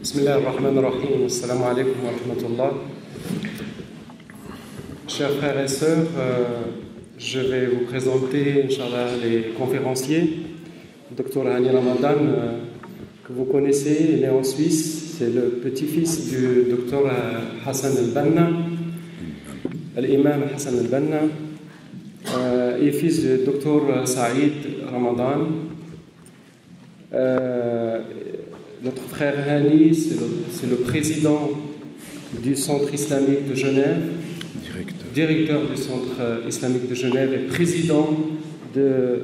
Bismillah ar-Rahman ar-Rahim, assalamu alaikum wa rahmatullah. Chers frères et sœurs, je vais vous présenter, Inch'Allah, les conférenciers. Dr Hani Ramadan, que vous connaissez, il est en Suisse, c'est le petit-fils du Dr Hassan al-Banna, l'imam Hassan al-Banna, et fils du Dr Saïd Ramadan. Notre frère Hani, c'est le président du Centre islamique de Genève, directeur du Centre islamique de Genève et président de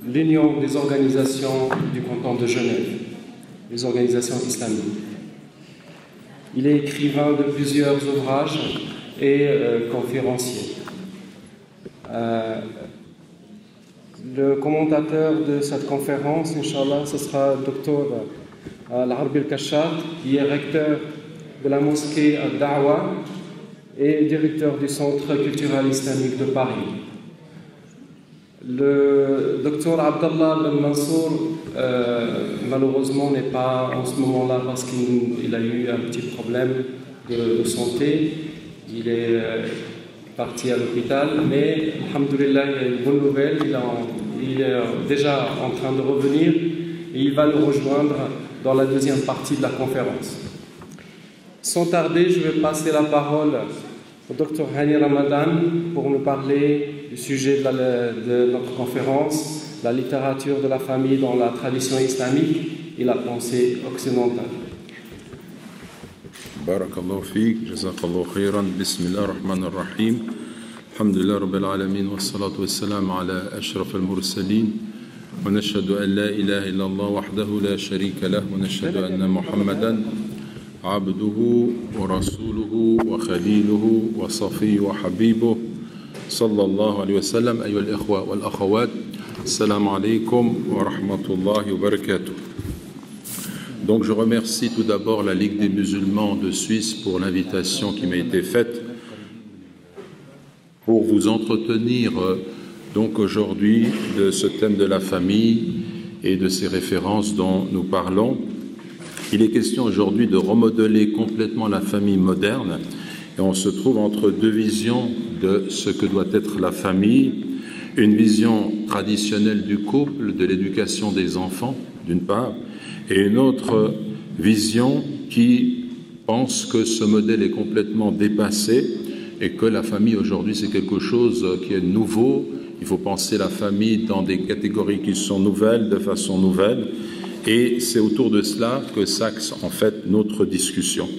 l'Union des organisations du canton de Genève, les organisations islamiques. Il est écrivain de plusieurs ouvrages et conférencier. Le commentateur de cette conférence, Inch'Allah, ce sera Dr Al-Arbi Al-Kashaf, qui est recteur de la mosquée Al-Da'wa et directeur du Centre culturel islamique de Paris. Le docteur Abdallah Ben Mansour, malheureusement, n'est pas en ce moment-là parce qu'il a eu un petit problème de santé. Il est parti à l'hôpital, mais, alhamdoulilah, il y a une bonne nouvelle. Il est déjà en train de revenir et il va nous rejoindre dans la deuxième partie de la conférence. Sans tarder, je vais passer la parole au Dr Hani Ramadan pour nous parler du sujet de notre conférence, la littérature de la famille dans la tradition islamique et la pensée occidentale. Barakallahu fik, jazakallahu khairan, bismillah ar-Rahman ar-Rahim, alhamdulillah rabbil alamin, wa salatu wa salam ala ashraf al-mursalin, wa nashhadu an la ilaha illallah wahdahu la sharika lah, wa nashhadu anna Muhammadan abduhu wa rasuluhu wa khaliluhu wa safiyu wa habibuhu sallallahu alayhi wa sallam. Ayyuha al-ikhwa wal akhawat, assalamu alaykum wa rahmatullahi wa barakatuh. Donc je remercie tout d'abord la Ligue des musulmans de Suisse pour l'invitation qui m'a été faite pour vous entretenir donc aujourd'hui de ce thème de la famille et de ces références dont nous parlons. Il est question aujourd'hui de remodeler complètement la famille moderne et on se trouve entre deux visions de ce que doit être la famille, une vision traditionnelle du couple, de l'éducation des enfants d'une part, et une autre vision qui pense que ce modèle est complètement dépassé et que la famille aujourd'hui c'est quelque chose qui est nouveau. Il faut penser la famille dans des catégories qui sont nouvelles, de façon nouvelle, et c'est autour de cela que s'axe en fait notre discussion.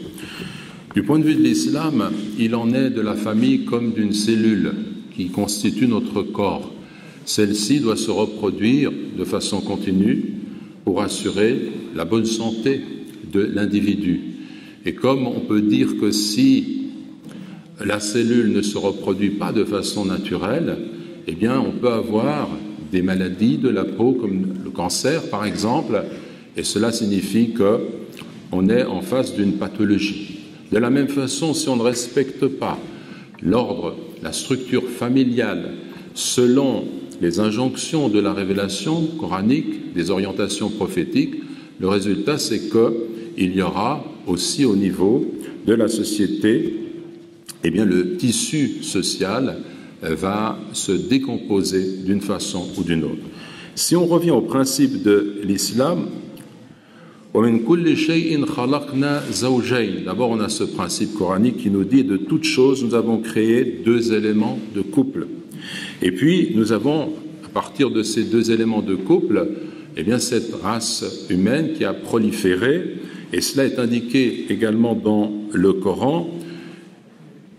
Du point de vue de l'islam, il en est de la famille comme d'une cellule qui constitue notre corps. Celle-ci doit se reproduire de façon continue pour assurer la bonne santé de l'individu. Et comme on peut dire que si la cellule ne se reproduit pas de façon naturelle, eh bien on peut avoir des maladies de la peau comme le cancer par exemple, et cela signifie qu'on est en face d'une pathologie. De la même façon, si on ne respecte pas l'ordre, la structure familiale selon les injonctions de la révélation coranique, des orientations prophétiques, le résultat c'est qu'il y aura aussi au niveau de la société, eh bien le tissu social va se décomposer d'une façon ou d'une autre. Si on revient au principe de l'islam, d'abord on a ce principe coranique qui nous dit de toute chose nous avons créé deux éléments de couple. Et puis, nous avons, à partir de ces deux éléments de couple, eh bien, cette race humaine qui a proliféré, et cela est indiqué également dans le Coran,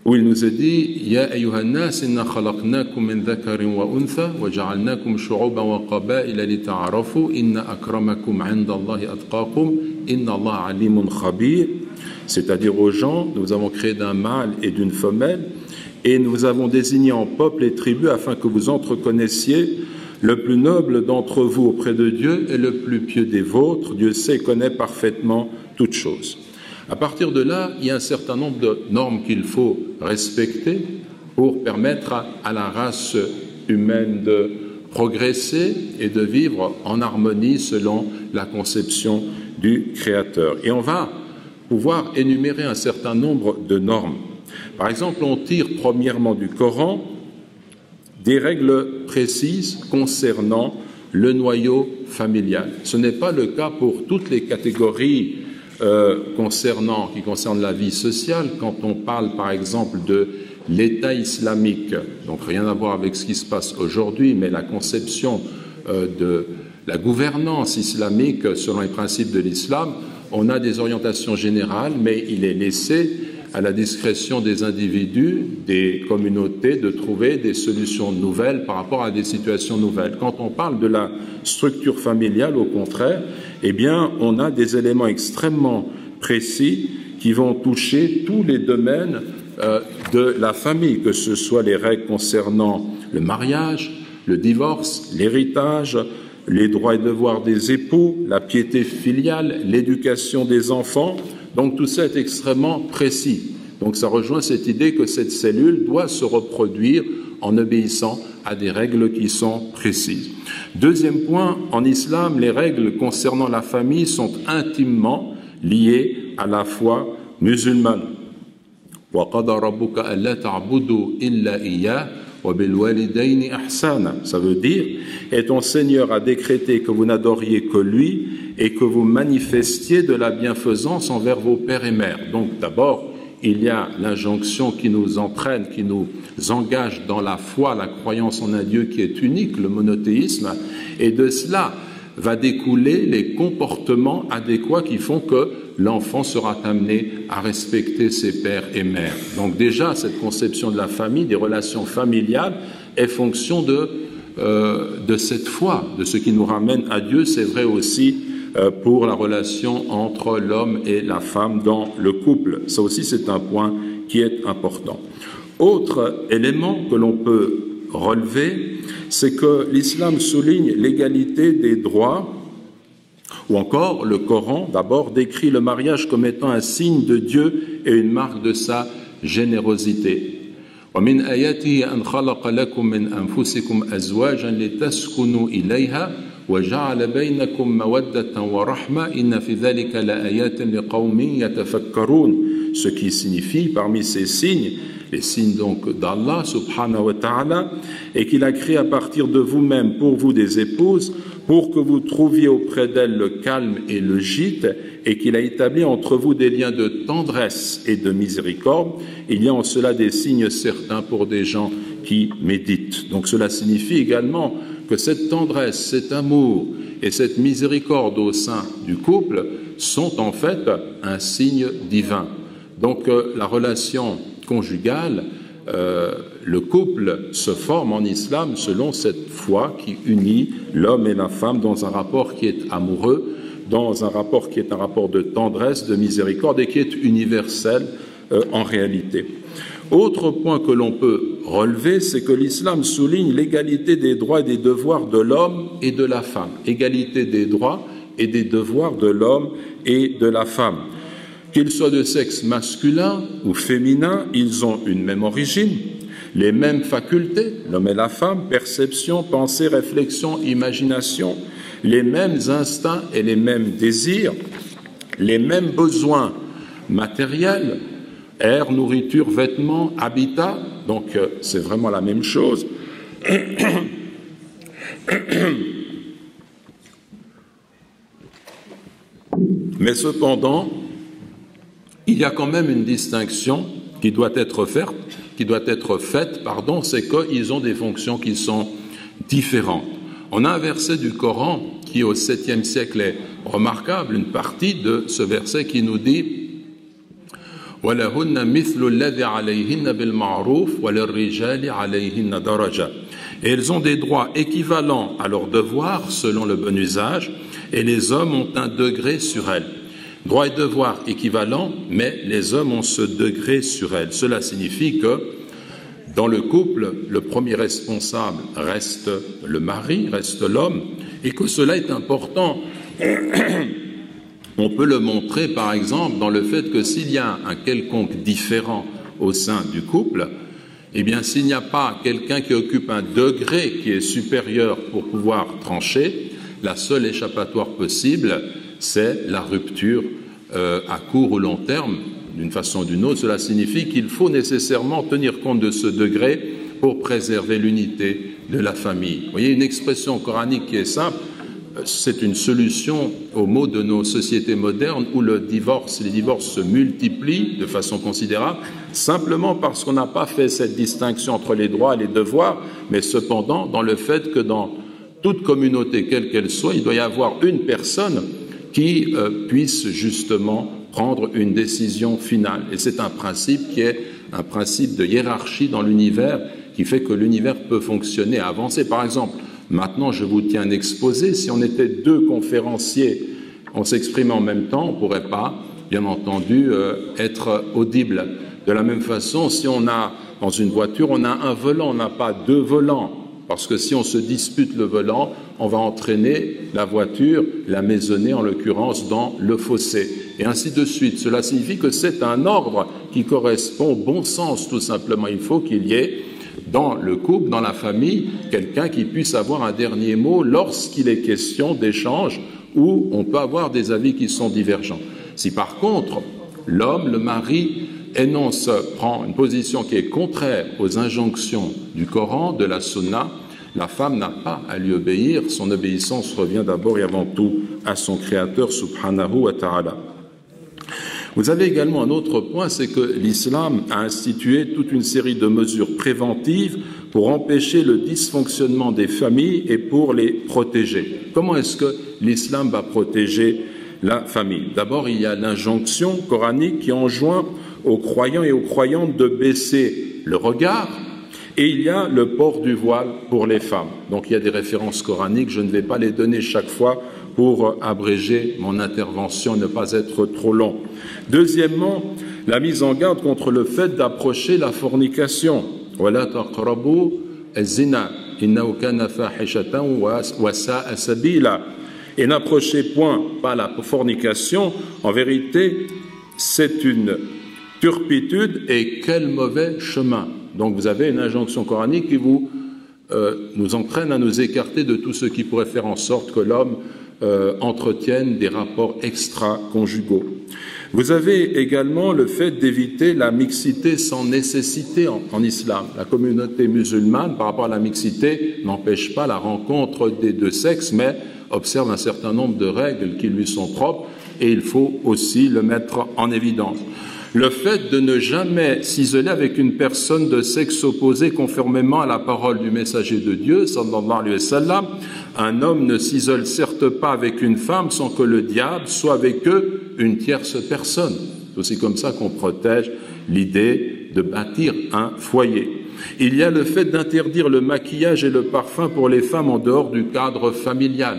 où il nous est dit « Ya ayyuhan nas inna khalaqnakum min dhakarin wa untha wa ja'alnakum shu'uban wa qaba'ila lita'arafu inna akramakum 'inda Allahi atqakum inna Allah 'alimun khabir » C'est-à-dire aux gens, nous avons créé d'un mâle et d'une femelle et nous avons désigné en peuple et tribus afin que vous entreconnaissiez le plus noble d'entre vous auprès de Dieu et le plus pieux des vôtres. Dieu sait et connaît parfaitement toutes choses. À partir de là, il y a un certain nombre de normes qu'il faut respecter pour permettre à la race humaine de progresser et de vivre en harmonie selon la conception du Créateur. Et on va pouvoir énumérer un certain nombre de normes. Par exemple, on tire premièrement du Coran des règles précises concernant le noyau familial. Ce n'est pas le cas pour toutes les catégories qui concernent la vie sociale. Quand on parle par exemple de l'État islamique, donc rien à voir avec ce qui se passe aujourd'hui, mais la conception de la gouvernance islamique selon les principes de l'islam, on a des orientations générales, mais il est laissé à la discrétion des individus, des communautés, de trouver des solutions nouvelles par rapport à des situations nouvelles. Quand on parle de la structure familiale, au contraire, eh bien, on a des éléments extrêmement précis qui vont toucher tous les domaines de la famille, que ce soit les règles concernant le mariage, le divorce, l'héritage, les droits et devoirs des époux, la piété filiale, l'éducation des enfants. Donc tout ça est extrêmement précis. Donc ça rejoint cette idée que cette cellule doit se reproduire en obéissant à des règles qui sont précises. Deuxième point, en islam, les règles concernant la famille sont intimement liées à la foi musulmane. وَقَضَى رَبُّكَ أَلَّا تَعْبُدُوا إِلَّا إِيَّاهُ وَبِالْوَالِدَيْنِ إِحْسَانًا. Ça veut dire, et ton Seigneur a décrété que vous n'adoriez que lui et que vous manifestiez de la bienfaisance envers vos pères et mères. Donc d'abord, il y a l'injonction qui nous entraîne, qui nous engage dans la foi, la croyance en un Dieu qui est unique, le monothéisme, et de cela va découler les comportements adéquats qui font que l'enfant sera amené à respecter ses pères et mères. Donc déjà, cette conception de la famille, des relations familiales, est fonction de cette foi, de ce qui nous ramène à Dieu. C'est vrai aussi pour la relation entre l'homme et la femme dans le couple. Ça aussi, c'est un point qui est important. Autre élément que l'on peut relever, c'est que l'islam souligne l'égalité des droits, ou encore le Coran, d'abord, décrit le mariage comme étant un signe de Dieu et une marque de sa générosité. وَمِنْ آيَاتِهِ أَنْ خَلَقَ لَكُم مِّنْ أَنفُسِكُمْ أَزْوَاجًا لِتَسْكُنُوا إِلَيْهَا وَجَعَلَ بَيْنَكُم مَّوَدَّةً وَرَحْمَةً إِنَّ فِي ذَلِكَ لَآيَاتٍ لِقَوْمٍ يَتَفَكَّرُونَ. Ce qui signifie, parmi ces signes, les signes donc d'Allah subhanahu wa ta'ala, et qu'il a créé à partir de vous-même pour vous des épouses, pour que vous trouviez auprès d'elles le calme et le gîte, et qu'il a établi entre vous des liens de tendresse et de miséricorde. Il y a en cela des signes certains pour des gens qui méditent. Donc cela signifie également que cette tendresse, cet amour et cette miséricorde au sein du couple sont en fait un signe divin. Donc la relation conjugale, le couple se forme en islam selon cette foi qui unit l'homme et la femme dans un rapport qui est amoureux, dans un rapport qui est un rapport de tendresse, de miséricorde et qui est universel en réalité. Autre point que l'on peut relever, c'est que l'islam souligne l'égalité des droits et des devoirs de l'homme et de la femme. Égalité des droits et des devoirs de l'homme et de la femme. Qu'ils soient de sexe masculin ou féminin, ils ont une même origine, les mêmes facultés, l'homme et la femme, perception, pensée, réflexion, imagination, les mêmes instincts et les mêmes désirs, les mêmes besoins matériels, air, nourriture, vêtements, habitat, donc c'est vraiment la même chose. Mais cependant, il y a quand même une distinction qui doit être faite, c'est qu'ils ont des fonctions qui sont différentes. On a un verset du Coran qui, au 7e siècle, est remarquable, une partie de ce verset qui nous dit وَلَهُنَّ مِثْلُ الَّذِي عَلَيْهِنَّ بِالْمَعْرُوفِ وَلِلرِّجَالِ عَلَيْهِنَّ دَرَجَةٌ. Et elles ont des droits équivalents à leurs devoirs selon le bon usage, et les hommes ont un degré sur elles. Droits et devoirs équivalents, mais les hommes ont ce degré sur elles. Cela signifie que dans le couple, le premier responsable reste le mari, reste l'homme, et que cela est important. On peut le montrer par exemple dans le fait que s'il y a un quelconque différend au sein du couple, eh bien s'il n'y a pas quelqu'un qui occupe un degré qui est supérieur pour pouvoir trancher, la seule échappatoire possible, c'est la rupture à court ou long terme, d'une façon ou d'une autre, cela signifie qu'il faut nécessairement tenir compte de ce degré pour préserver l'unité de la famille. Vous voyez, une expression coranique qui est simple, c'est une solution aux maux de nos sociétés modernes où les divorces se multiplient de façon considérable, simplement parce qu'on n'a pas fait cette distinction entre les droits et les devoirs, mais cependant dans le fait que dans toute communauté, quelle qu'elle soit, il doit y avoir une personne qui puisse justement prendre une décision finale. Et c'est un principe qui est un principe de hiérarchie dans l'univers qui fait que l'univers peut fonctionner, avancer. Par exemple, maintenant je vous tiens un exposé, si on était deux conférenciers, on s'exprime en même temps, on ne pourrait pas, bien entendu, être audible. De la même façon, si on a, dans une voiture, on a un volant, on n'a pas deux volants. Parce que si on se dispute le volant, on va entraîner la voiture, la maisonnée en l'occurrence, dans le fossé. Et ainsi de suite. Cela signifie que c'est un ordre qui correspond au bon sens, tout simplement. Il faut qu'il y ait dans le couple, dans la famille, quelqu'un qui puisse avoir un dernier mot lorsqu'il est question d'échanges où on peut avoir des avis qui sont divergents. Si par contre, l'homme, le mari, prend une position qui est contraire aux injonctions du Coran, de la Sunna, la femme n'a pas à lui obéir. Son obéissance revient d'abord et avant tout à son Créateur, subhanahu wa ta'ala. Vous avez également un autre point, c'est que l'islam a institué toute une série de mesures préventives pour empêcher le dysfonctionnement des familles et pour les protéger. Comment est-ce que l'islam va protéger la famille? D'abord, il y a l'injonction coranique qui enjoint aux croyants et aux croyantes de baisser le regard, et il y a le port du voile pour les femmes. Donc il y a des références coraniques, je ne vais pas les donner chaque fois pour abréger mon intervention et ne pas être trop long. Deuxièmement, la mise en garde contre le fait d'approcher la fornication. وَلَا تَقْرَبُوا الزِّنَا إِنَّهُ كَانَ فَاحِشَةً وَسَاءَ سَبِيلًا. Et n'approchez point pas la fornication. En vérité, c'est une turpitude et quel mauvais chemin. Donc vous avez une injonction coranique qui nous entraîne à nous écarter de tout ce qui pourrait faire en sorte que l'homme entretienne des rapports extra-conjugaux. Vous avez également le fait d'éviter la mixité sans nécessité en islam. La communauté musulmane, par rapport à la mixité, n'empêche pas la rencontre des deux sexes, mais observe un certain nombre de règles qui lui sont propres et il faut aussi le mettre en évidence. Le fait de ne jamais s'isoler avec une personne de sexe opposé conformément à la parole du messager de Dieu, sallallahu alayhi wa sallam, un homme ne s'isole certes pas avec une femme sans que le diable soit avec eux une tierce personne. C'est aussi comme ça qu'on protège l'idée de bâtir un foyer. Il y a le fait d'interdire le maquillage et le parfum pour les femmes en dehors du cadre familial.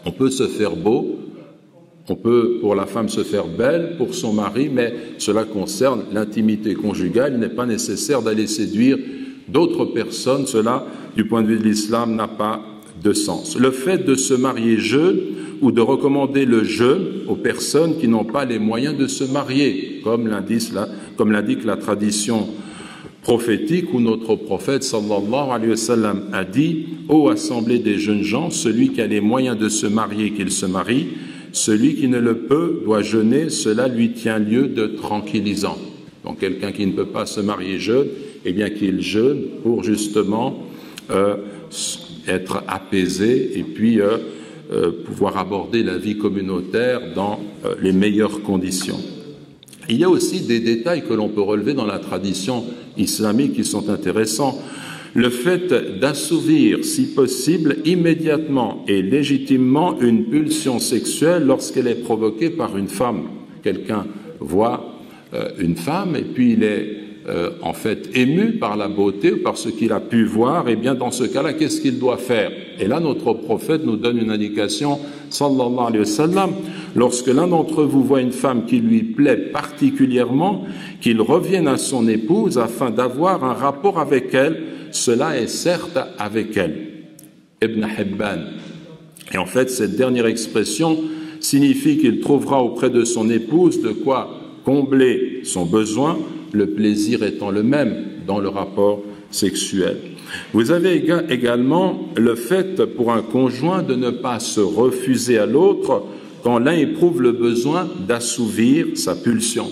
On peut se faire beau, on peut pour la femme se faire belle pour son mari, mais cela concerne l'intimité conjugale. Il n'est pas nécessaire d'aller séduire d'autres personnes. Cela, du point de vue de l'islam, n'a pas de sens. Le fait de se marier jeune ou de recommander le jeûne aux personnes qui n'ont pas les moyens de se marier, comme l'indique la tradition prophétique où notre prophète sallallahu alayhi wa sallam a dit « Ô assemblée des jeunes gens, celui qui a les moyens de se marier, qu'il se marie, celui qui ne le peut doit jeûner, cela lui tient lieu de tranquillisant. » Donc quelqu'un qui ne peut pas se marier jeune, eh bien qu'il jeûne pour justement être apaisé et puis pouvoir aborder la vie communautaire dans les meilleures conditions. Il y a aussi des détails que l'on peut relever dans la tradition islamique qui sont intéressants. Le fait d'assouvir, si possible, immédiatement et légitimement une pulsion sexuelle lorsqu'elle est provoquée par une femme. Quelqu'un voit une femme et puis il est en fait ému par la beauté ou par ce qu'il a pu voir, et bien dans ce cas-là, qu'est-ce qu'il doit faire? Et là, notre prophète nous donne une indication, sallallahu alayhi wa sallam, lorsque l'un d'entre vous voit une femme qui lui plaît particulièrement, qu'il revienne à son épouse afin d'avoir un rapport avec elle, cela est certes avec elle. Ibn Hibban. Et en fait, cette dernière expression signifie qu'il trouvera auprès de son épouse de quoi combler son besoin, le plaisir étant le même dans le rapport sexuel. Vous avez également le fait pour un conjoint de ne pas se refuser à l'autre quand l'un éprouve le besoin d'assouvir sa pulsion.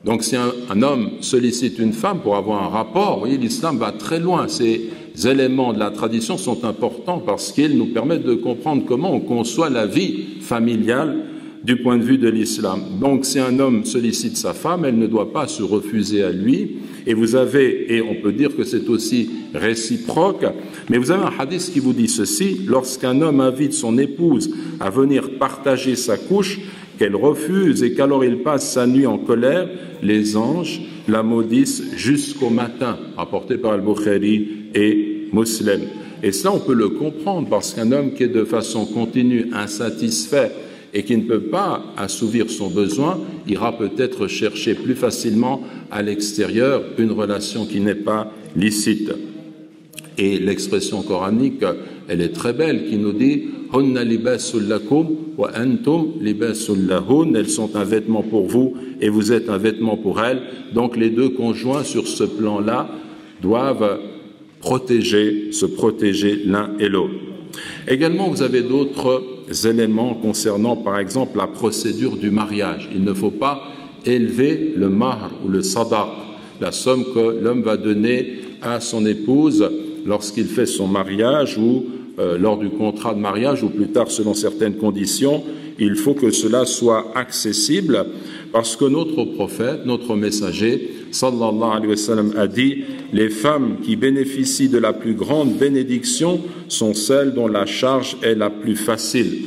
Donc si un homme sollicite une femme pour avoir un rapport, vous voyez, l'islam va très loin. Ces éléments de la tradition sont importants parce qu'ils nous permettent de comprendre comment on conçoit la vie familiale du point de vue de l'islam. Donc si un homme sollicite sa femme, elle ne doit pas se refuser à lui. Et vous avez, et on peut dire que c'est aussi réciproque, mais vous avez un hadith qui vous dit ceci: lorsqu'un homme invite son épouse à venir partager sa couche, qu'elle refuse et qu'alors il passe sa nuit en colère, les anges la maudissent jusqu'au matin, rapporté par Al-Bukhari et Muslim. Et ça, on peut le comprendre, parce qu'un homme qui est de façon continue insatisfait et qui ne peut pas assouvir son besoin, ira peut-être chercher plus facilement à l'extérieur une relation qui n'est pas licite. Et l'expression coranique, elle est très belle, qui nous dit « Hunna libasul lakum wa antum libasul lahun » elles sont un vêtement pour vous et vous êtes un vêtement pour elles. Donc les deux conjoints sur ce plan-là doivent se protéger l'un et l'autre. Également, vous avez d'autres éléments concernant, par exemple, la procédure du mariage. Il ne faut pas élever le mahr ou le sadaq, la somme que l'homme va donner à son épouse lorsqu'il fait son mariage ou lors du contrat de mariage ou plus tard selon certaines conditions. Il faut que cela soit accessible parce que notre prophète, notre messager, sallallahu alayhi wa sallam, a dit « Les femmes qui bénéficient de la plus grande bénédiction sont celles dont la charge est la plus facile ».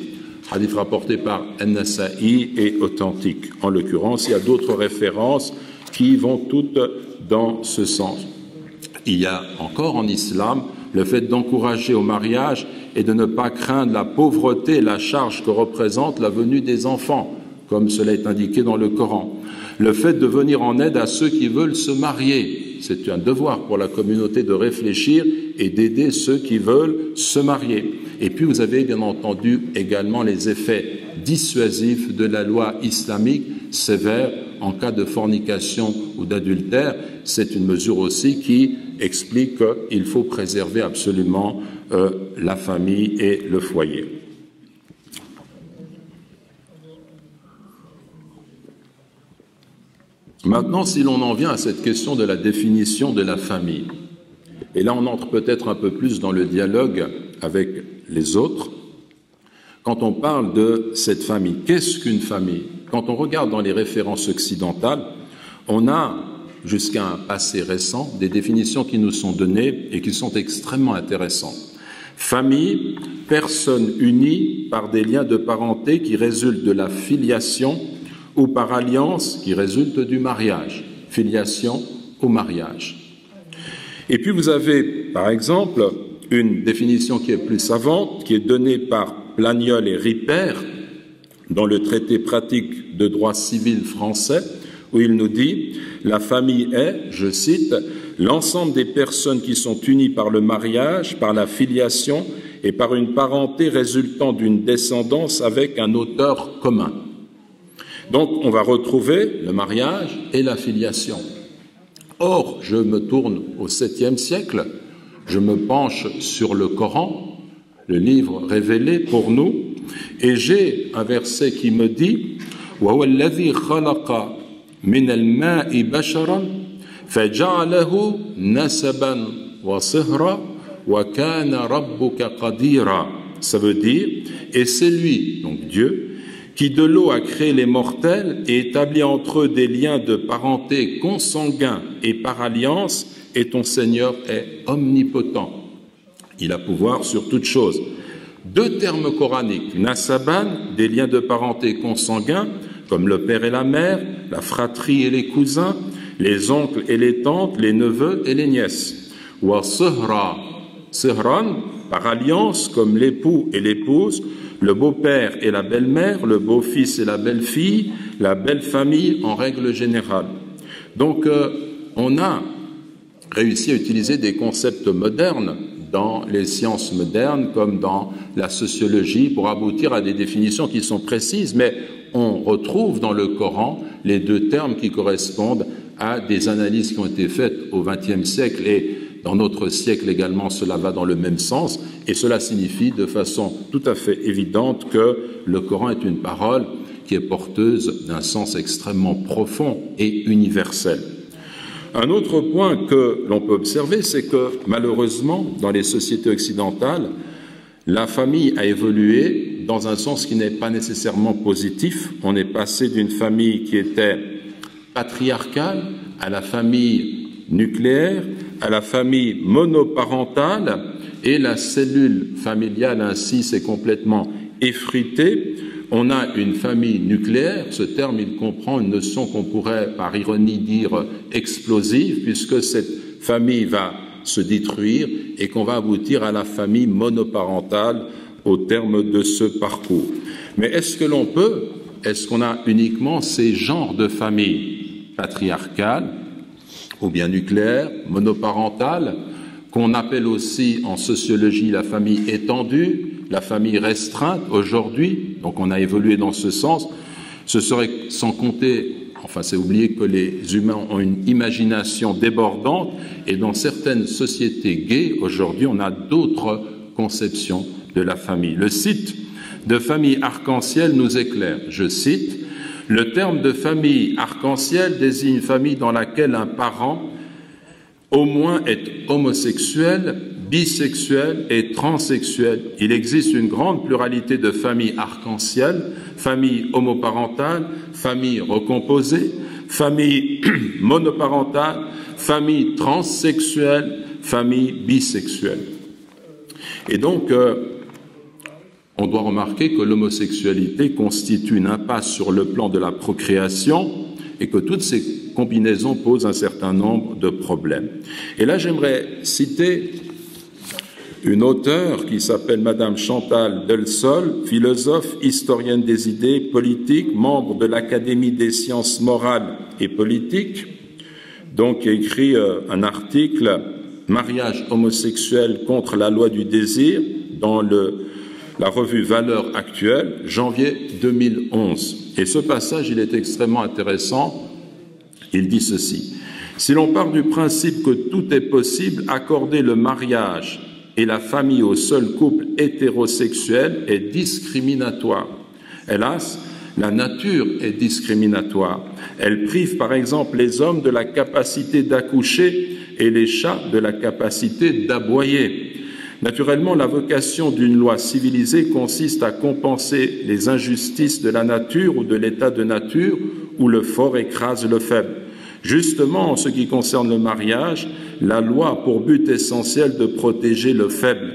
Hadith rapporté par An-Nasa'i et authentique. En l'occurrence, il y a d'autres références qui vont toutes dans ce sens. Il y a encore en islam le fait d'encourager au mariage et de ne pas craindre la pauvreté et la charge que représente la venue des enfants, comme cela est indiqué dans le Coran. Le fait de venir en aide à ceux qui veulent se marier, c'est un devoir pour la communauté de réfléchir et d'aider ceux qui veulent se marier. Et puis vous avez bien entendu également les effets dissuasifs de la loi islamique sévère en cas de fornication ou d'adultère. C'est une mesure aussi qui explique qu'il faut préserver absolument la famille et le foyer. Maintenant, si l'on en vient à cette question de la définition de la famille, et là on entre peut-être un peu plus dans le dialogue avec les autres, quand on parle de cette famille, qu'est-ce qu'une famille? Quand on regarde dans les références occidentales, on a, jusqu'à un passé récent, des définitions qui nous sont données et qui sont extrêmement intéressantes. Famille, personne unie par des liens de parenté qui résultent de la filiation ou par alliance qui résulte du mariage. Filiation ou mariage. Et puis vous avez, par exemple, une définition qui est plus savante, qui est donnée par Planiol et Ripert dans le traité pratique de droit civil français, où il nous dit « La famille est, je cite, l'ensemble des personnes qui sont unies par le mariage, par la filiation et par une parenté résultant d'une descendance avec un auteur commun. » Donc, on va retrouver le mariage et la filiation. Or, je me tourne au 7e siècle, je me penche sur le Coran, le livre révélé pour nous, et j'ai un verset qui me dit « Wa huwa alladhi khalaqa min al-ma'i basharan faja'alahu nasaban wa sihra wa kana rabbuka qadira » Ça veut dire « Et c'est lui, donc Dieu, qui de l'eau a créé les mortels et établi entre eux des liens de parenté consanguins et par alliance, et ton Seigneur est omnipotent. Il a pouvoir sur toutes choses. » Deux termes coraniques, nasaban, des liens de parenté consanguins, comme le père et la mère, la fratrie et les cousins, les oncles et les tantes, les neveux et les nièces. Wa sihra, sihran, par alliance, comme l'époux et l'épouse, le beau-père et la belle-mère, le beau-fils et la belle-fille, la belle-famille en règle générale. Donc, on a réussi à utiliser des concepts modernes dans les sciences modernes comme dans la sociologie pour aboutir à des définitions qui sont précises, mais on retrouve dans le Coran les deux termes qui correspondent à des analyses qui ont été faites au XXe siècle et dans notre siècle également, cela va dans le même sens, et cela signifie de façon tout à fait évidente que le Coran est une parole qui est porteuse d'un sens extrêmement profond et universel. Un autre point que l'on peut observer, c'est que malheureusement, dans les sociétés occidentales, la famille a évolué dans un sens qui n'est pas nécessairement positif. On est passé d'une famille qui était patriarcale à la famille nucléaire, à la famille monoparentale, et la cellule familiale ainsi s'est complètement effritée. On a une famille nucléaire. Ce terme, il comprend une notion qu'on pourrait, par ironie, dire explosive, puisque cette famille va se détruire et qu'on va aboutir à la famille monoparentale au terme de ce parcours. Mais est-ce qu'on a uniquement ces genres de familles patriarcales ou bien nucléaires, monoparentales, qu'on appelle aussi en sociologie la famille étendue, la famille restreinte aujourd'hui, donc on a évolué dans ce sens. Ce serait sans compter, enfin c'est oublier que les humains ont une imagination débordante, et dans certaines sociétés gays, aujourd'hui, on a d'autres conceptions de la famille. Le site de famille arc-en-ciel nous éclaire. Je cite, « Le terme de famille arc-en-ciel désigne une famille dans laquelle un parent au moins est homosexuel, bisexuel et transsexuel. Il existe une grande pluralité de familles arc-en-ciel, familles homoparentales, familles recomposées, familles monoparentales, familles transsexuelles, familles bisexuelles. » Et donc, on doit remarquer que l'homosexualité constitue une impasse sur le plan de la procréation et que toutes ces combinaisons posent un certain nombre de problèmes. Et là, j'aimerais citer une auteure qui s'appelle Madame Chantal Delsol, philosophe, historienne des idées politiques, membre de l'Académie des sciences morales et politiques, donc qui a écrit un article « Mariage homosexuel contre la loi du désir » dans la revue Valeurs actuelles, janvier 2011. Et ce passage, il est extrêmement intéressant. Il dit ceci. « Si l'on part du principe que tout est possible, accorder le mariage et la famille au seul couple hétérosexuel est discriminatoire. Hélas, la nature est discriminatoire. Elle prive par exemple les hommes de la capacité d'accoucher et les chats de la capacité d'aboyer. Naturellement, la vocation d'une loi civilisée consiste à compenser les injustices de la nature ou de l'état de nature où le fort écrase le faible. Justement, en ce qui concerne le mariage, la loi a pour but essentiel de protéger le faible.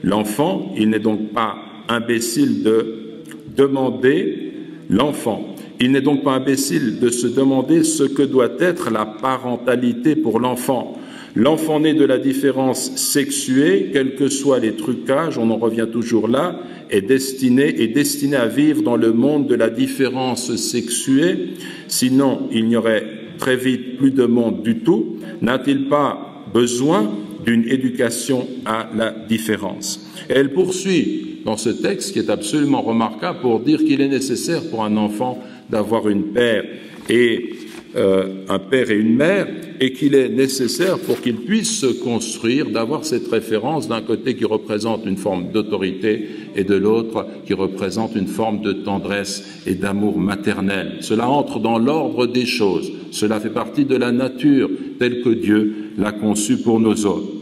L'enfant, il n'est donc pas imbécile de demander l'enfant. Il n'est donc pas imbécile de se demander ce que doit être la parentalité pour l'enfant. L'enfant né de la différence sexuée, quels que soient les trucages, on en revient toujours là, est destiné à vivre dans le monde de la différence sexuée. Sinon, il n'y aurait très vite plus de monde du tout. N'a-t-il pas besoin d'une éducation à la différence? Et elle poursuit dans ce texte qui est absolument remarquable pour dire qu'il est nécessaire pour un enfant d'avoir un père et une mère, et qu'il est nécessaire pour qu'il puisse se construire, d'avoir cette référence d'un côté qui représente une forme d'autorité et de l'autre qui représente une forme de tendresse et d'amour maternel. Cela entre dans l'ordre des choses, cela fait partie de la nature telle que Dieu l'a conçue pour nous autres.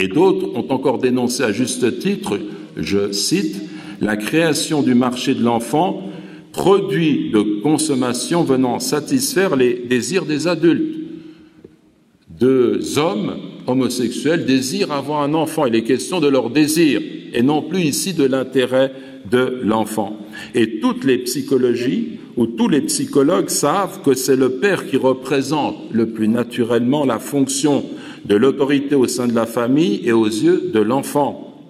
Et d'autres ont encore dénoncé à juste titre, je cite, « la création du marché de l'enfant, produit de consommation venant satisfaire les désirs des adultes. Deux hommes homosexuels désirent avoir un enfant. Il est question de leur désir et non plus ici de l'intérêt de l'enfant. Et toutes les psychologies ou tous les psychologues savent que c'est le père qui représente le plus naturellement la fonction de l'autorité au sein de la famille et aux yeux de l'enfant.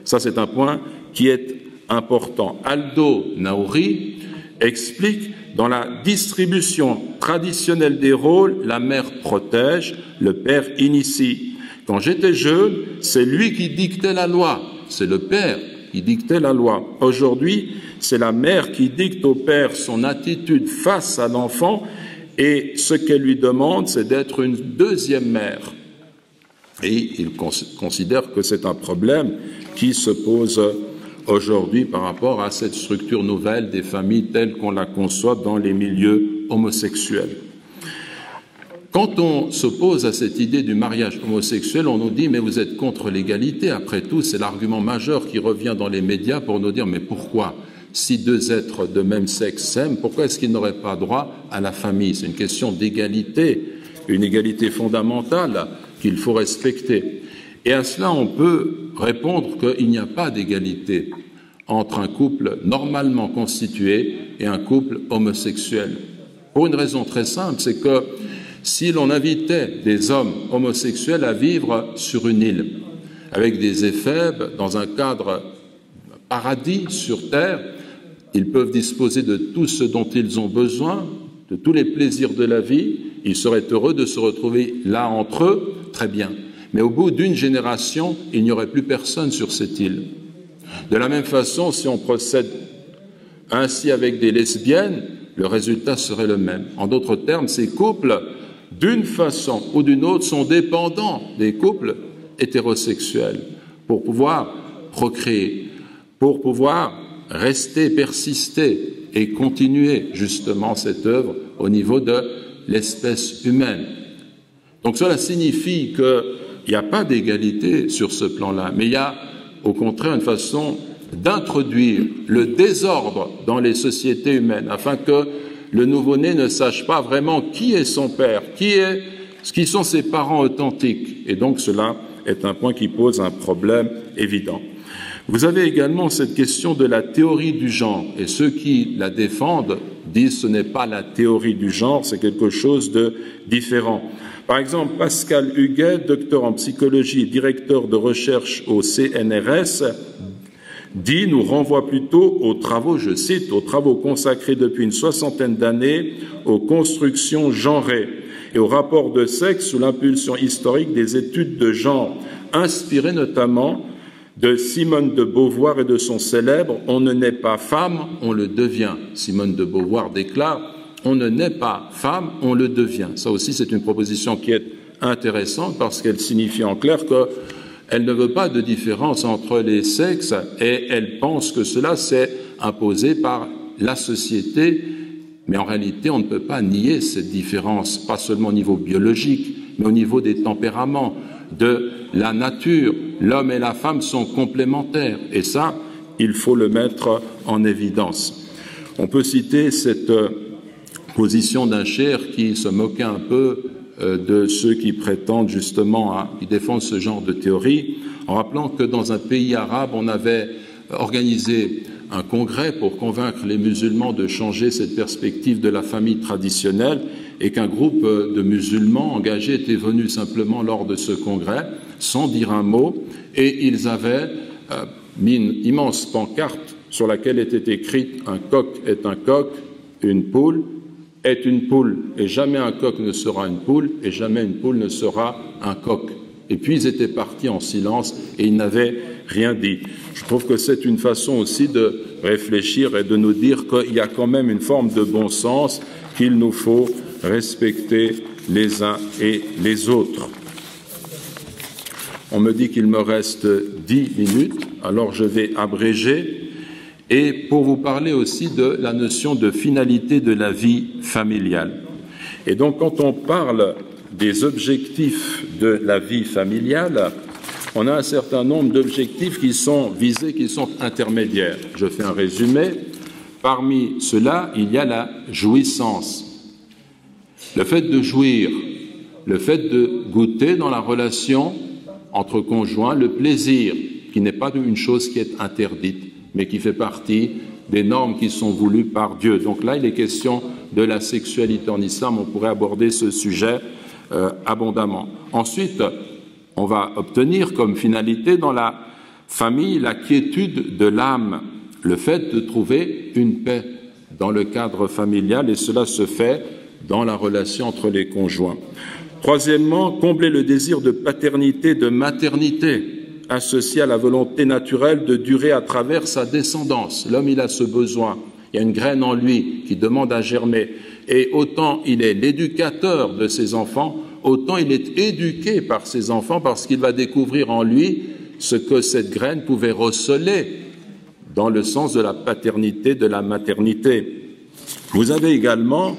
Ça, c'est un point qui est important. Aldo Naouri explique dans la distribution traditionnelle des rôles, la mère protège, le père initie. Quand j'étais jeune, c'est lui qui dictait la loi, c'est le père qui dictait la loi. Aujourd'hui, c'est la mère qui dicte au père son attitude face à l'enfant et ce qu'elle lui demande, c'est d'être une deuxième mère. Et il considère que c'est un problème qui se pose aujourd'hui par rapport à cette structure nouvelle des familles telles qu'on la conçoit dans les milieux homosexuels. Quand on s'oppose à cette idée du mariage homosexuel, on nous dit « mais vous êtes contre l'égalité ». Après tout, c'est l'argument majeur qui revient dans les médias pour nous dire « mais pourquoi ? Si deux êtres de même sexe s'aiment, pourquoi est-ce qu'ils n'auraient pas droit à la famille ?» C'est une question d'égalité, une égalité fondamentale qu'il faut respecter. Et à cela, on peut répondre qu'il n'y a pas d'égalité entre un couple normalement constitué et un couple homosexuel. Pour une raison très simple, c'est que si l'on invitait des hommes homosexuels à vivre sur une île, avec des éphèbes, dans un cadre paradis sur Terre, ils peuvent disposer de tout ce dont ils ont besoin, de tous les plaisirs de la vie, ils seraient heureux de se retrouver là entre eux, très bien. Mais au bout d'une génération, il n'y aurait plus personne sur cette île. De la même façon, si on procède ainsi avec des lesbiennes, le résultat serait le même. En d'autres termes, ces couples, d'une façon ou d'une autre, sont dépendants des couples hétérosexuels pour pouvoir procréer, pour pouvoir rester, persister et continuer justement cette œuvre au niveau de l'espèce humaine. Donc cela signifie qu'il n'y a pas d'égalité sur ce plan-là, mais il y a au contraire une façon d'introduire le désordre dans les sociétés humaines afin que le nouveau-né ne sache pas vraiment qui est son père, qui sont ses parents authentiques. Et donc cela est un point qui pose un problème évident. Vous avez également cette question de la théorie du genre, et ceux qui la défendent disent que ce n'est pas la théorie du genre, c'est quelque chose de différent. Par exemple, Pascal Huguet, docteur en psychologie, directeur de recherche au CNRS, nous renvoie plutôt aux travaux, je cite, aux travaux consacrés depuis une 60aine d'années aux constructions genrées et aux rapports de sexe sous l'impulsion historique des études de genre, inspirées notamment de Simone de Beauvoir et de son célèbre « On ne naît pas femme, on le devient ». Simone de Beauvoir déclare « On ne naît pas femme, on le devient ». Ça aussi, c'est une proposition qui est intéressante parce qu'elle signifie en clair qu'elle ne veut pas de différence entre les sexes et elle pense que cela s'est imposé par la société, mais en réalité, on ne peut pas nier cette différence, pas seulement au niveau biologique, mais au niveau des tempéraments, de la nature. L'homme et la femme sont complémentaires et ça, il faut le mettre en évidence. On peut citer cette position d'un cheikh qui se moquait un peu de ceux qui prétendent justement, qui défendent ce genre de théorie, en rappelant que dans un pays arabe, on avait organisé un congrès pour convaincre les musulmans de changer cette perspective de la famille traditionnelle et qu'un groupe de musulmans engagés était venu simplement lors de ce congrès, sans dire un mot, et ils avaient mis une immense pancarte sur laquelle était écrite « Un coq est un coq, une poule est une poule, et jamais un coq ne sera une poule, et jamais une poule ne sera un coq ». Et puis ils étaient partis en silence et ils n'avaient rien dit. Je trouve que c'est une façon aussi de réfléchir et de nous dire qu'il y a quand même une forme de bon sens qu'il nous faut respecter les uns et les autres. On me dit qu'il me reste 10 minutes, alors je vais abréger. Et pour vous parler aussi de la notion de finalité de la vie familiale. Et donc, quand on parle des objectifs de la vie familiale, on a un certain nombre d'objectifs qui sont visés, qui sont intermédiaires. Je fais un résumé. Parmi ceux-là, il y a la jouissance. Le fait de jouir, le fait de goûter dans la relation entre conjoints, le plaisir, qui n'est pas une chose qui est interdite, mais qui fait partie des normes qui sont voulues par Dieu. Donc là, il est question de la sexualité en islam. On pourrait aborder ce sujet abondamment. Ensuite, on va obtenir comme finalité dans la famille la quiétude de l'âme, le fait de trouver une paix dans le cadre familial, et cela se fait dans la relation entre les conjoints. Troisièmement, combler le désir de paternité, de maternité, associé à la volonté naturelle de durer à travers sa descendance. L'homme, il a ce besoin. Il y a une graine en lui qui demande à germer. Et autant il est l'éducateur de ses enfants, autant il est éduqué par ses enfants parce qu'il va découvrir en lui ce que cette graine pouvait receler dans le sens de la paternité, de la maternité. Vous avez également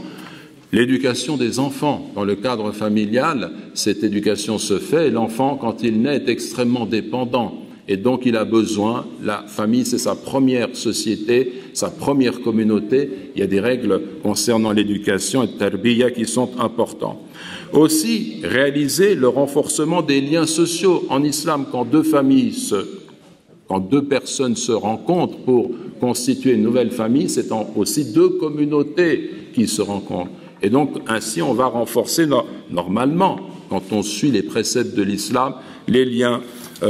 l'éducation des enfants. Dans le cadre familial, cette éducation se fait et l'enfant, quand il naît, est extrêmement dépendant. Et donc, il a besoin, la famille, c'est sa première société, sa première communauté. Il y a des règles concernant l'éducation et le tarbiya qui sont importantes. Aussi, réaliser le renforcement des liens sociaux. En islam, quand deux personnes se rencontrent pour constituer une nouvelle famille, c'est aussi deux communautés qui se rencontrent. Et donc, ainsi, on va renforcer normalement, quand on suit les préceptes de l'islam, les liens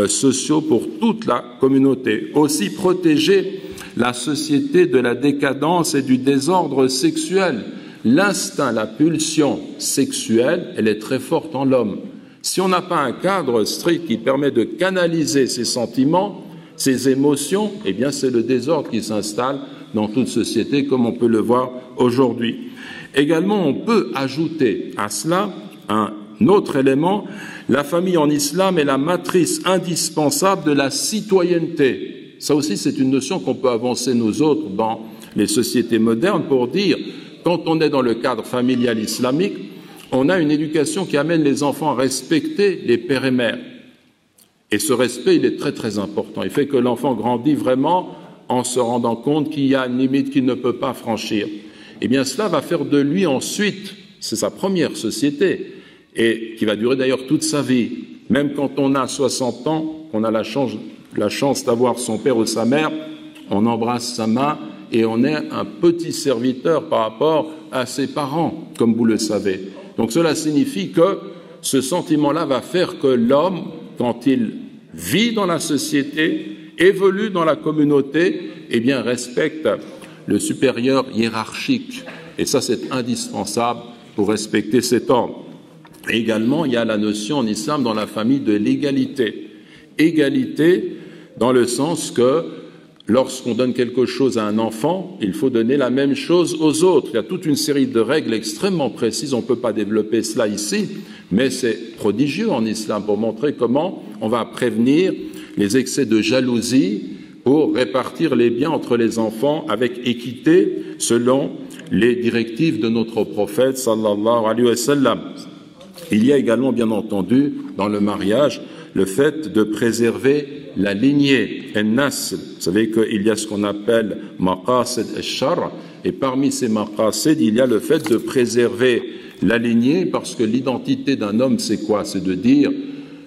sociaux pour toute la communauté. Aussi, protéger la société de la décadence et du désordre sexuel. L'instinct, la pulsion sexuelle, elle est très forte en l'homme. Si on n'a pas un cadre strict qui permet de canaliser ses sentiments, ses émotions, eh bien, c'est le désordre qui s'installe dans toute société, comme on peut le voir aujourd'hui. Également, on peut ajouter à cela un autre élément. La famille en islam est la matrice indispensable de la citoyenneté. Ça aussi, c'est une notion qu'on peut avancer nous autres dans les sociétés modernes pour dire, quand on est dans le cadre familial islamique, on a une éducation qui amène les enfants à respecter les pères et mères. Et ce respect, il est très très important. Il fait que l'enfant grandit vraiment en se rendant compte qu'il y a une limite qu'il ne peut pas franchir. Eh bien, cela va faire de lui ensuite, c'est sa première société, et qui va durer d'ailleurs toute sa vie. Même quand on a 60 ans, qu'on a la chance d'avoir son père ou sa mère, on embrasse sa main et on est un petit serviteur par rapport à ses parents, comme vous le savez. Donc cela signifie que ce sentiment-là va faire que l'homme, quand il vit dans la société, évolue dans la communauté, eh bien respecte le supérieur hiérarchique. Et ça, c'est indispensable pour respecter cet ordre. Et également, il y a la notion en islam dans la famille de l'égalité. Égalité dans le sens que lorsqu'on donne quelque chose à un enfant, il faut donner la même chose aux autres. Il y a toute une série de règles extrêmement précises. On ne peut pas développer cela ici, mais c'est prodigieux en islam pour montrer comment on va prévenir les excès de jalousie pour répartir les biens entre les enfants avec équité selon les directives de notre prophète sallallahu alayhi wa sallam. Il y a également, bien entendu, dans le mariage, le fait de préserver la lignée, al-nasl. Vous savez qu'il y a ce qu'on appelle maqasid al-shar, et parmi ces maqasid, il y a le fait de préserver la lignée, parce que l'identité d'un homme, c'est quoi? C'est de dire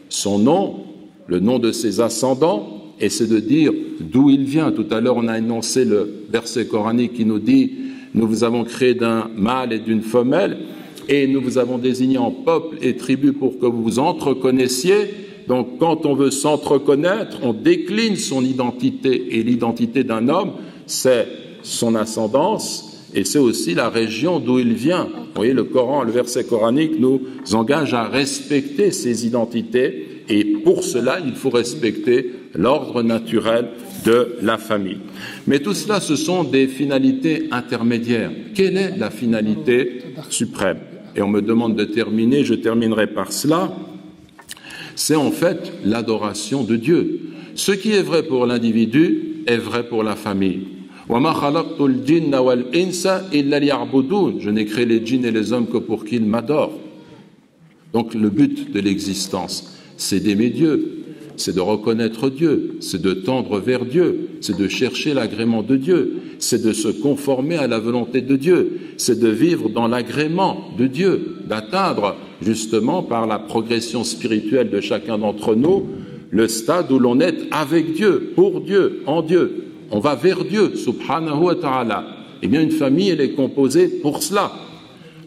son nom, le nom de ses ascendants, et c'est de dire d'où il vient. Tout à l'heure, on a énoncé le verset coranique qui nous dit « Nous vous avons créé d'un mâle et d'une femelle, et nous vous avons désigné en peuple et tribu pour que vous vous entreconnaissiez. » Donc, quand on veut s'entreconnaître, on décline son identité. Et l'identité d'un homme, c'est son ascendance, et c'est aussi la région d'où il vient. Vous voyez, le Coran, le verset coranique nous engage à respecter ces identités, et pour cela, il faut respecter l'ordre naturel de la famille. Mais tout cela, ce sont des finalités intermédiaires. Quelle est la finalité suprême? Et on me demande de terminer, je terminerai par cela. C'est en fait l'adoration de Dieu. Ce qui est vrai pour l'individu est vrai pour la famille. Je n'ai créé les djinns et les hommes que pour qu'ils m'adorent. Donc le but de l'existence, c'est d'aimer Dieu, c'est de reconnaître Dieu, c'est de tendre vers Dieu, c'est de chercher l'agrément de Dieu, c'est de se conformer à la volonté de Dieu, c'est de vivre dans l'agrément de Dieu, d'atteindre justement par la progression spirituelle de chacun d'entre nous le stade où l'on est avec Dieu, pour Dieu, en Dieu. On va vers Dieu, subhanahu wa ta'ala. Eh bien, une famille, elle est composée pour cela.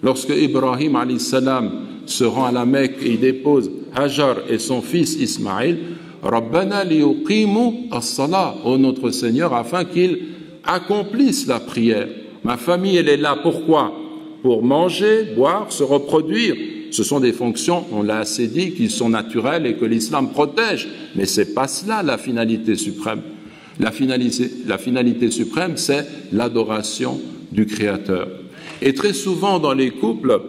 Lorsque Ibrahim alayhi salam se rend à la Mecque et il dépose Hajar et son fils Ismaïl, Rabbana liyuqimu as-salah, ô notre Seigneur, afin qu'ils accomplissent la prière. Ma famille, elle est là, pourquoi? Pour manger, boire, se reproduire. Ce sont des fonctions, on l'a assez dit, qui sont naturelles et que l'islam protège. Mais c'est pas cela la finalité suprême. La finalité suprême, c'est l'adoration du Créateur. Et très souvent dans les couples,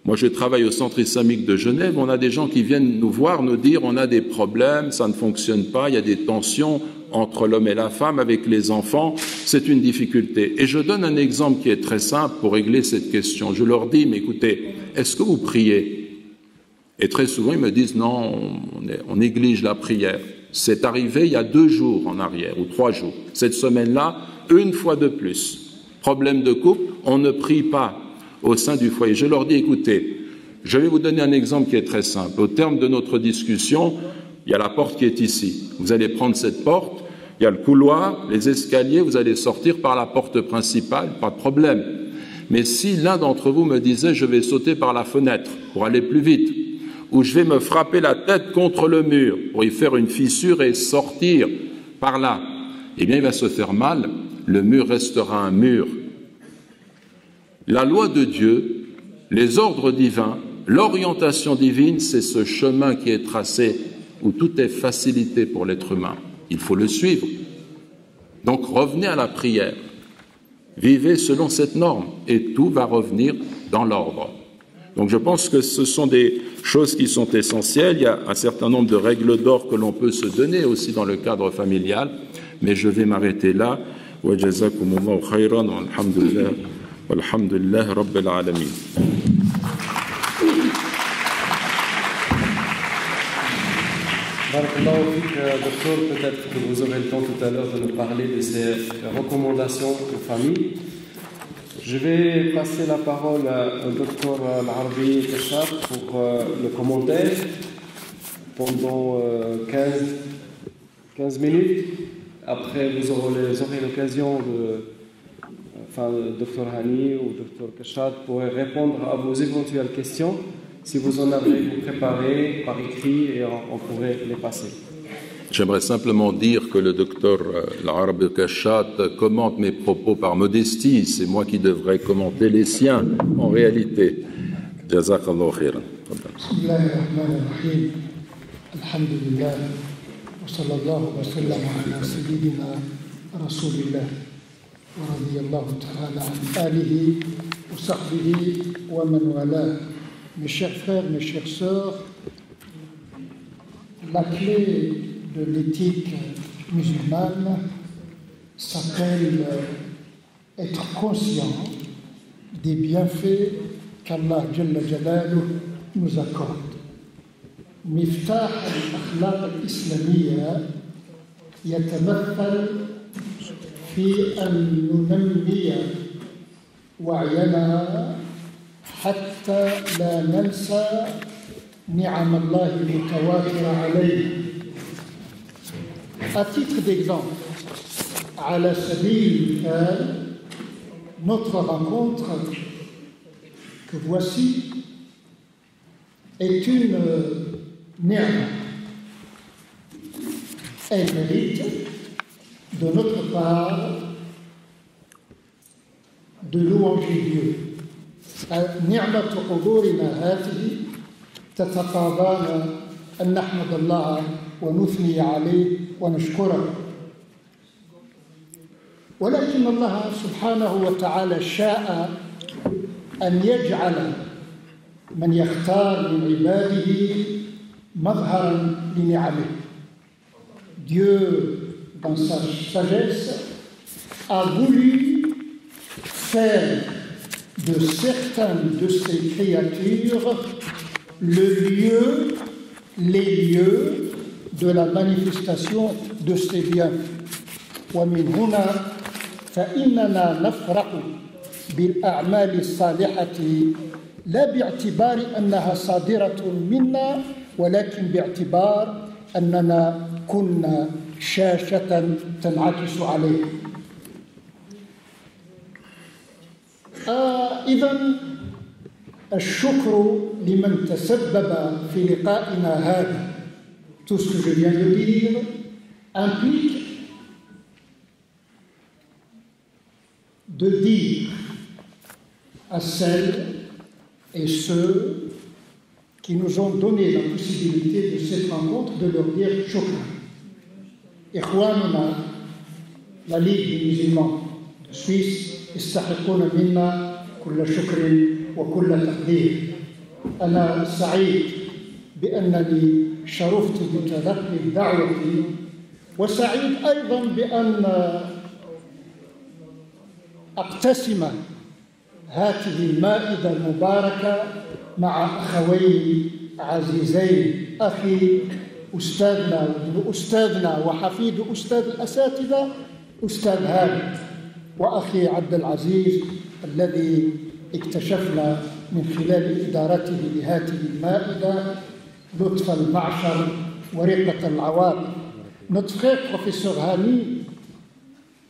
Moi, je travaille au Centre islamique de Genève, on a des gens qui viennent nous voir, nous dire on a des problèmes, ça ne fonctionne pas, il y a des tensions entre l'homme et la femme, avec les enfants, c'est une difficulté. Et je donne un exemple qui est très simple pour régler cette question. Je leur dis, mais écoutez, est-ce que vous priez? Et très souvent, ils me disent, non, on néglige la prière. C'est arrivé il y a 2 jours en arrière, ou 3 jours. Cette semaine-là, une fois de plus. Problème de couple, on ne prie pas au sein du foyer. Je leur dis, écoutez, je vais vous donner un exemple qui est très simple. Au terme de notre discussion, il y a la porte qui est ici. Vous allez prendre cette porte, il y a le couloir, les escaliers, vous allez sortir par la porte principale, pas de problème. Mais si l'un d'entre vous me disait, je vais sauter par la fenêtre pour aller plus vite, ou je vais me frapper la tête contre le mur pour y faire une fissure et sortir par là, eh bien il va se faire mal, le mur restera un mur. La loi de Dieu, les ordres divins, l'orientation divine, c'est ce chemin qui est tracé où tout est facilité pour l'être humain. Il faut le suivre. Donc revenez à la prière. Vivez selon cette norme et tout va revenir dans l'ordre. Donc je pense que ce sont des choses qui sont essentielles. Il y a un certain nombre de règles d'or que l'on peut se donner aussi dans le cadre familial. Mais je vais m'arrêter là. Wa jazakumullahu khayran wa alhamdulillah. Walhamdulillah Rabbil Alamin. Docteur, peut-être que vous aurez le temps tout à l'heure de nous parler de ces recommandations aux familles. Je vais passer la parole au docteur Al-Arabi Kachad pour le commentaire pendant 15 minutes. Après, vous aurez l'occasion le docteur Hani ou le docteur Kachad pourrait répondre à vos éventuelles questions. Si vous en avez vous préparé par écrit, et on pourrait les passer. J'aimerais simplement dire que le docteur Al-Arabi Kachad commente mes propos par modestie. C'est moi qui devrais commenter les siens, en réalité. Jazakallahu khairan. Bismillahirrahmanirrahim. Alhamdulillah. Wa sallallahu wa sallam ala sayyidina Rasulillah. Wa radiyallahu ta'ala an alihi wa sahbihi wa man wala. Mes chers frères, mes chères sœurs, la clé de l'éthique musulmane s'appelle être conscient des bienfaits qu'Allah Jalla Jalaluhu nous accorde. Miftah al-akhlaq al-islamiyya yatamathal fi an nunammiya wa'yana حتى لا ننسى نعم الله المتواترة عليه. À titre d'exemple, على سبيل المثال, notre rencontre que voici est une ni'ma. Elle mérite de notre part de louanger Dieu. نعمة حضورنا هذه تتقاضانا أن نحمد الله ونثني عليه ونشكره. ولكن الله سبحانه وتعالى شاء أن يجعل من يختار من عباده مظهرا لنعمه. Dieu, dans sa sagesse, a voulu faire de certaines de ces créatures les lieux de la manifestation de ces biens. ومن هنا فإننا نفرح بالأعمال الصالحة لا باعتبار أنها صادرة منا ولكن باعتبار أننا كنا شاشة تنعكس عليه. إذن الشكر لمن تسبب في لقائنا هذا. Tout ce que je viens de dire implique de dire à celles et ceux qui nous ont donné la possibilité de cette rencontre de leur dire shukran. Ikhwanuna, la Ligue des musulmans de Suisse, يستحقون منا كل شكر وكل تقدير. أنا سعيد بأنني شرفت بتلقي الدعوة وسعيد أيضا بأن أقتسم هذه المائدة المباركة مع أخوين عزيزين، أخي أستاذنا وحفيد أستاذ الأساتذة أستاذ هاني، وأخي عبد العزيز الذي اكتشفنا من خلال إدارته لهذه المائدة لطف المعشر ورقة العواطف. Notre frère professeur Hani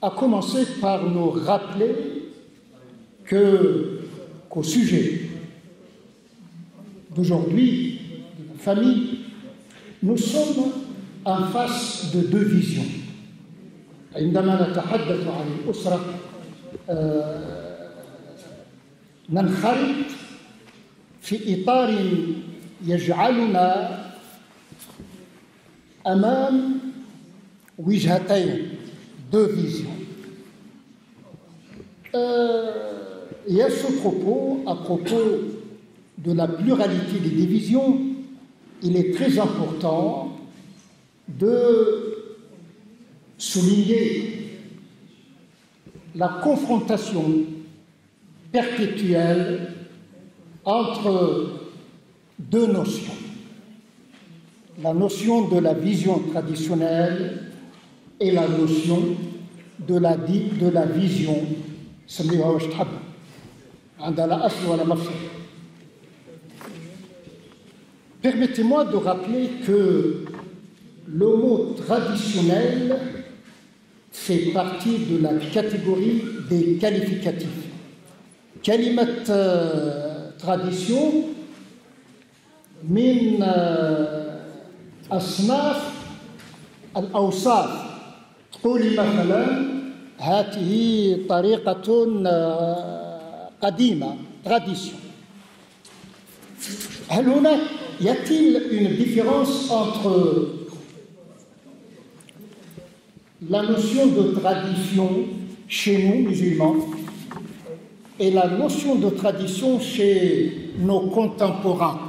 a commencé par nous rappeler qu'au sujet d'aujourd'hui, de la famille, nous sommes en face de deux visions. عندما نتحدث عن الأسرة ننخرط في إطار يجعلنا أمام وجهتين، deux visions. Et à ce propos, à propos de la pluralité des divisions, il est très important de souligner la confrontation perpétuelle entre deux notions. La notion de la vision traditionnelle et la notion de la vision سميها واش تحب عندها لا أصل ولا مفصل. Permettez-moi de rappeler que le mot traditionnel fait partie de la catégorie des qualificatifs. كلمة tradition من أصناف الأوصاف. تقولي مثلا هذه طريقة قديمة tradition. هل هناك y a-t-il une différence entre la notion de tradition chez nous, musulmans, et la notion de tradition chez nos contemporains,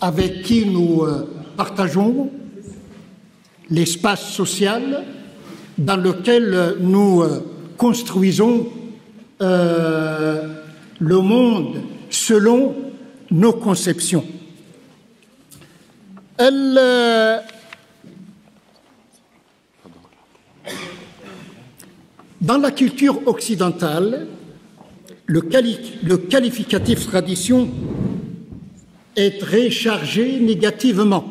avec qui nous partageons l'espace social dans lequel nous construisons le monde selon nos conceptions. Dans la culture occidentale, le qualificatif tradition est très chargé négativement.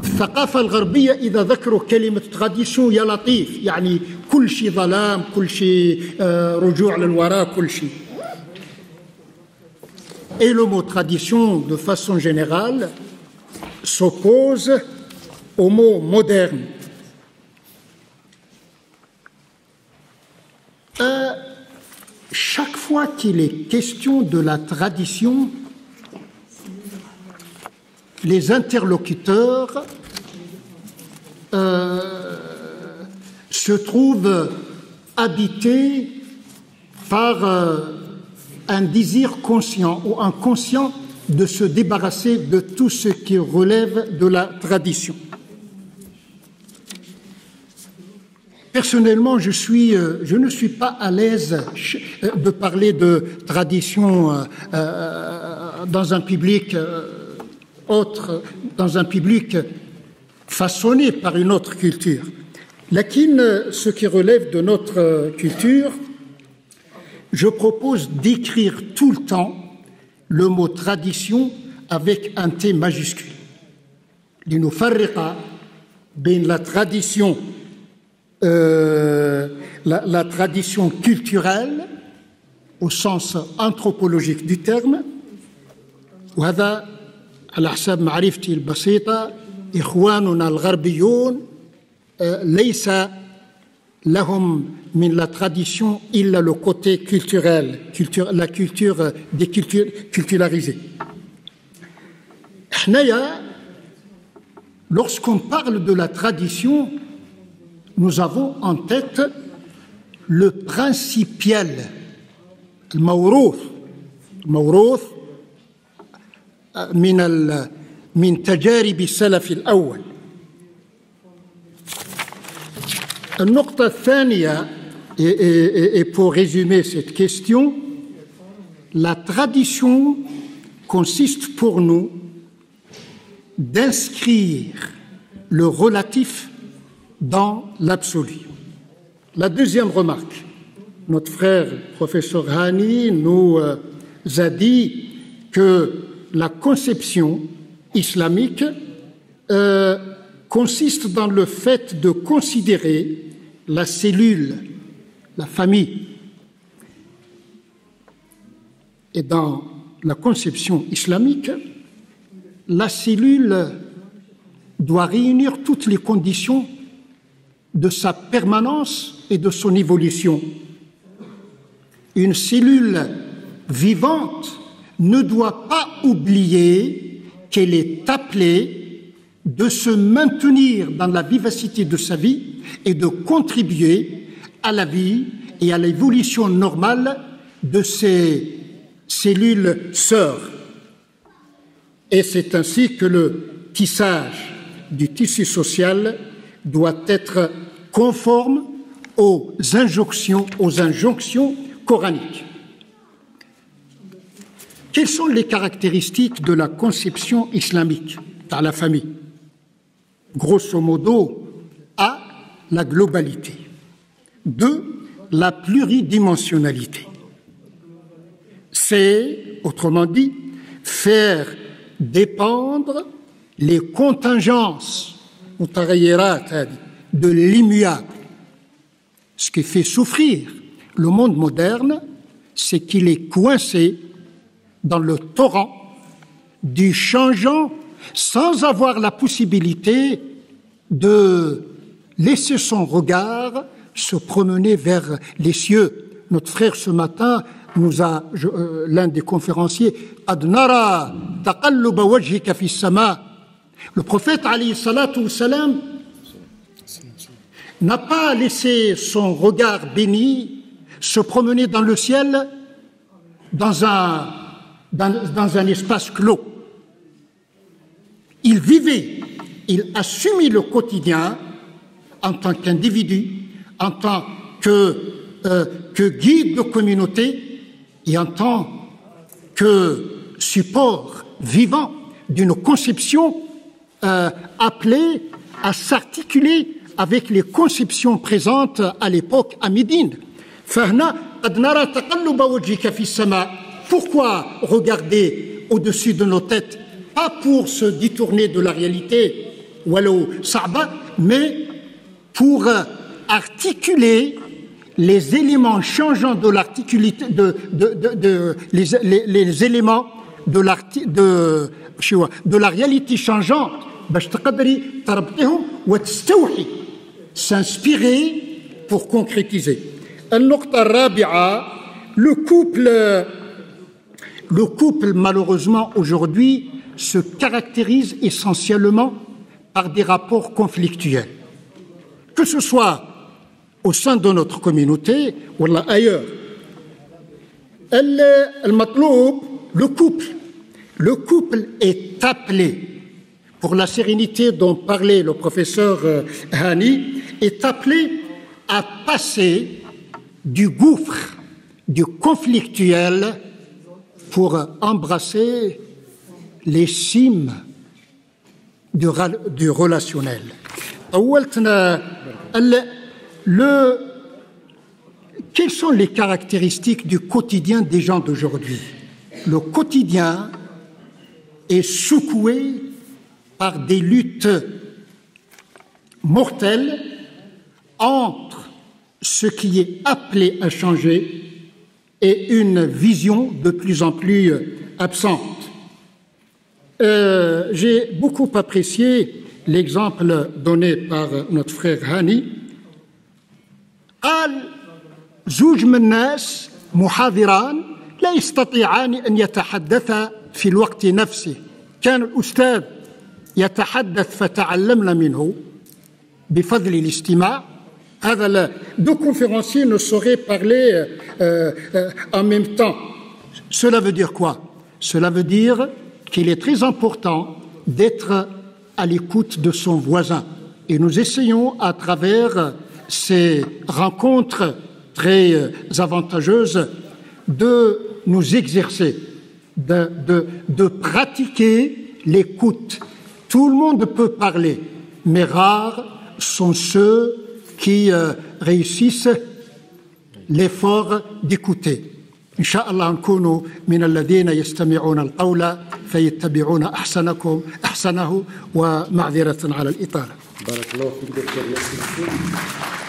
الثقافة الغربية إذا ذكروا كلمة tradition يا لطيف، يعني كل شيء ظلام، كل شيء رجوع للوراء، كل شيء. Et le mot tradition, de façon générale, s'oppose au mot moderne. Chaque fois qu'il est question de la tradition, les interlocuteurs se trouvent habités par un désir conscient ou inconscient de se débarrasser de tout ce qui relève de la tradition. Personnellement, je ne suis pas à l'aise de parler de tradition dans un public autre, dans un public façonné par une autre culture. Lakin, ce qui relève de notre culture, je propose d'écrire tout le temps le mot tradition avec un T majuscule. لنفرق بين la tradition la tradition culturelle au sens anthropologique du terme. وهذا على حسب معرفتي البسيطة إخواننا الغربيون ليس لهم من la tradition إلا le côté culturel, la culture culturalisée. حنايا, lorsqu'on parle de la tradition, nous avons en tête le principiel, le mawrouth, موروث من تجارب السلف الأول. النقطة الثانية, et pour résumer cette question, la tradition consiste pour nous d'inscrire le relatif dans l'absolu. La deuxième remarque, notre frère professeur Hani nous a dit que la conception islamique consiste dans le fait de considérer la cellule, la famille. Et dans la conception islamique, la cellule doit réunir toutes les conditions de sa permanence et de son évolution. Une cellule vivante ne doit pas oublier qu'elle est appelée de se maintenir dans la vivacité de sa vie et de contribuer à la vie et à l'évolution normale de ses cellules sœurs. Et c'est ainsi que le tissage du tissu social doit être conforme aux injonctions coraniques. Quelles sont les caractéristiques de la conception islamique par la famille? Grosso modo, A, la globalité. 2, la pluridimensionnalité. C'est, autrement dit, faire dépendre les contingences de l'immuable. Ce qui fait souffrir le monde moderne, c'est qu'il est coincé dans le torrent du changeant sans avoir la possibilité de laisser son regard se promener vers les cieux. Notre frère ce matin nous a, l'un des conférenciers, Adnara taqalluba wajhika fi sama. Le prophète alayhi salatu wassalam n'a pas laissé son regard béni se promener dans le ciel dans un espace clos. Il vivait, il assumait le quotidien en tant qu'individu, en tant que guide de communauté et en tant que support vivant d'une conception appelée à s'articuler avec les conceptions présentes à l'époque à Médine. Pourquoi regarder au-dessus de nos têtes? Pas pour se détourner de la réalité, mais pour articuler les éléments changeants de l'articulité, les éléments de la réalité changeante, s'inspirer pour concrétiser. Le couple, malheureusement, aujourd'hui, se caractérise essentiellement par des rapports conflictuels. Que ce soit au sein de notre communauté ou ailleurs. Le couple est appelé, pour la sérénité dont parlait le professeur Hani, est appelé à passer du gouffre, du conflictuel, pour embrasser les cimes du relationnel. Quelles sont les caractéristiques du quotidien des gens d'aujourd'hui? Le quotidien est secoué par des luttes mortelles entre ce qui est appelé à changer et une vision de plus en plus absente. J'ai beaucoup apprécié l'exemple donné par notre frère Hani. قال زوج من الناس محاضران لا يستطيعان أن يتحدثا في الوقت نفسه. كان الأستاذ يتحدث فتعلمنا منه بفضل الاستماع. Deux conférenciers ne sauraient parler en même temps. cela veut dire quoi? Cela veut dire qu'il est très important d'être à l'écoute de son voisin. Et nous essayons à travers ces rencontres très avantageuses de nous exercer, de pratiquer l'écoute. Tout le monde peut parler, mais rares sont ceux qui réussissent l'effort d'écouter. إن شاء الله نكونوا من الذين يستمعون القول فيتبعون أحسنه ومعذرة على الإطالة. بارك الله فيك دكتور.